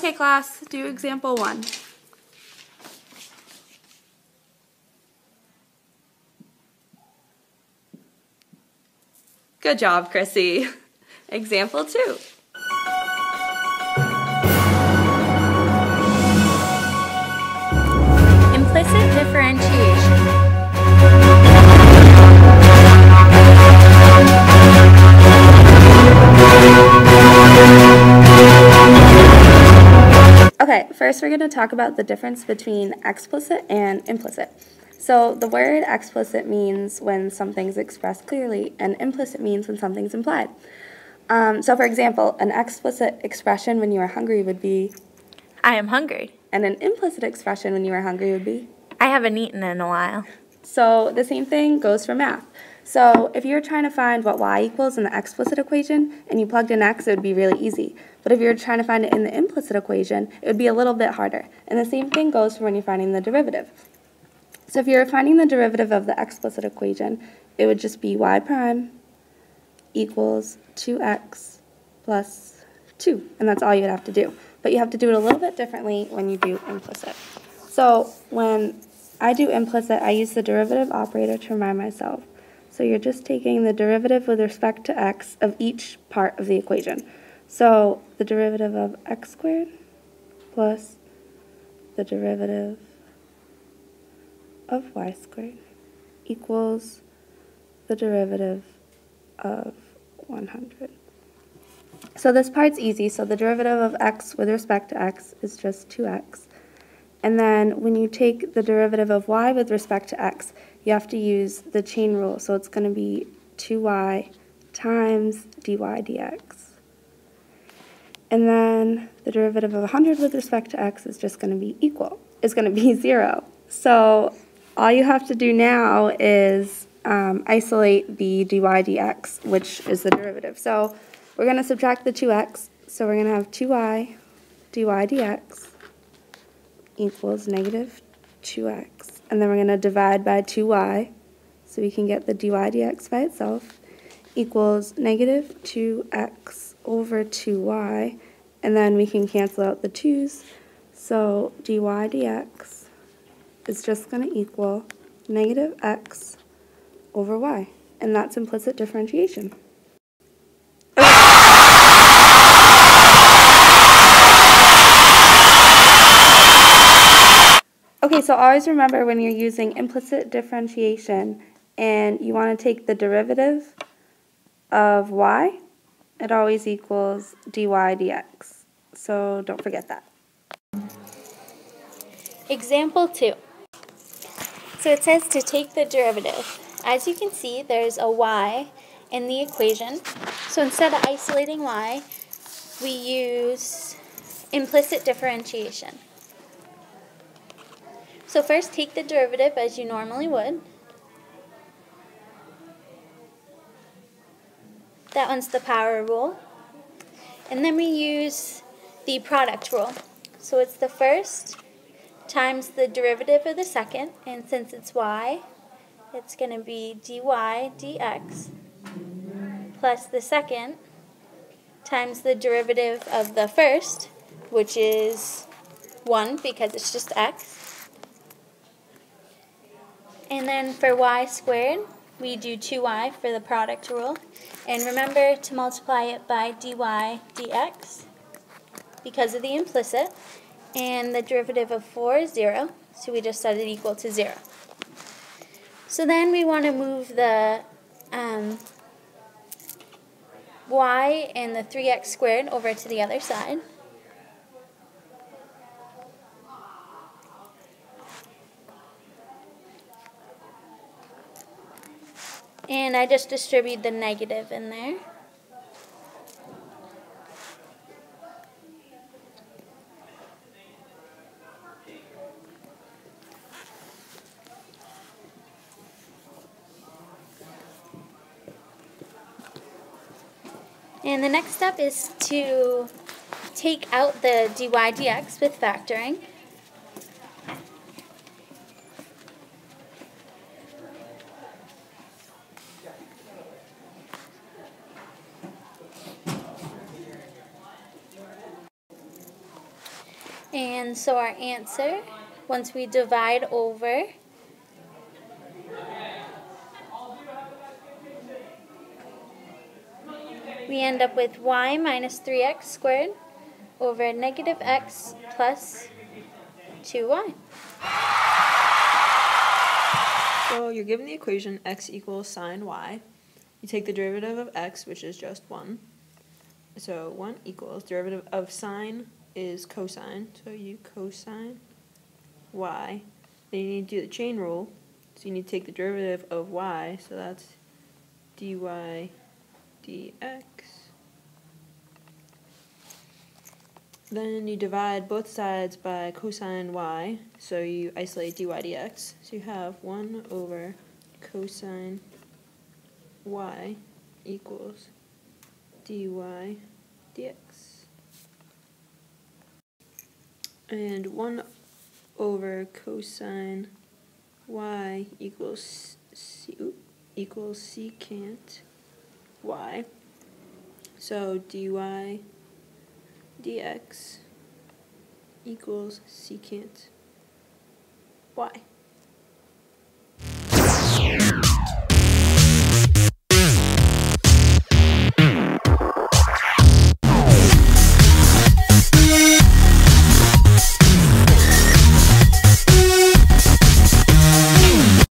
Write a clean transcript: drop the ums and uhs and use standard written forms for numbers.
Okay, class, do example 1. Good job, Chrissy. Example 2. Implicit differentiation. Okay, first we're going to talk about the difference between explicit and implicit. So the word explicit means when something's expressed clearly, and implicit means when something's implied. So for example, an explicit expression when you are hungry would be, I am hungry. and an implicit expression when you are hungry would be, I haven't eaten in a while. So the same thing goes for math. So if you're trying to find what y equals in the explicit equation and you plugged in x, it would be really easy. But if you're trying to find it in the implicit equation, it would be a little bit harder. And the same thing goes for when you're finding the derivative. So if you're finding the derivative of the explicit equation, it would just be y prime equals 2x plus 2. And that's all you'd have to do. But you have to do it a little bit differently when you do implicit. So when I do implicit, I use the derivative operator to remind myself. So you're just taking the derivative with respect to x of each part of the equation. So the derivative of x squared plus the derivative of y squared equals the derivative of 100. So this part's easy. So the derivative of x with respect to x is just 2x. And then when you take the derivative of y with respect to x, you have to use the chain rule. So it's going to be 2y times dy dx. And then the derivative of 100 with respect to x is just going to be is going to be 0. So all you have to do now is isolate the dy dx, which is the derivative. So we're going to subtract the 2x. So we're going to have 2y dy dx equals negative 2x. And then we're going to divide by 2y, so we can get the dy dx by itself, equals negative 2x over 2y, and then we can cancel out the 2's, so dy dx is just going to equal negative x over y, and that's implicit differentiation. Okay, so always remember when you're using implicit differentiation and you want to take the derivative of y, it always equals dy dx. So don't forget that. Example 2. So it says to take the derivative. As you can see, there's a y in the equation. So instead of isolating y, we use implicit differentiation. So first take the derivative as you normally would. That one's the power rule. And then we use the product rule. So it's the first times the derivative of the second, and since it's y, it's going to be dy dx plus the second times the derivative of the first, which is 1 because it's just x. And then for y squared, we do 2y for the product rule. And remember to multiply it by dy dx because of the implicit. And the derivative of 4 is 0, so we just set it equal to 0. So then we want to move the y and the 3x squared over to the other side. And I just distribute the negative in there. And the next step is to take out the dy dx with factoring. And so our answer, once we divide over, we end up with y minus 3x squared over negative x plus 2y. So you're given the equation x equals sine y. You take the derivative of x, which is just 1. So 1 equals derivative of sine is cosine. So you cosine y. Then you need to do the chain rule. So you need to take the derivative of y. So that's dy dx. Then you divide both sides by cosine y, so you isolate dy dx. So you have 1 over cosine y equals dy dx. And 1 over cosine y equals secant y. So dy dx equals secant y.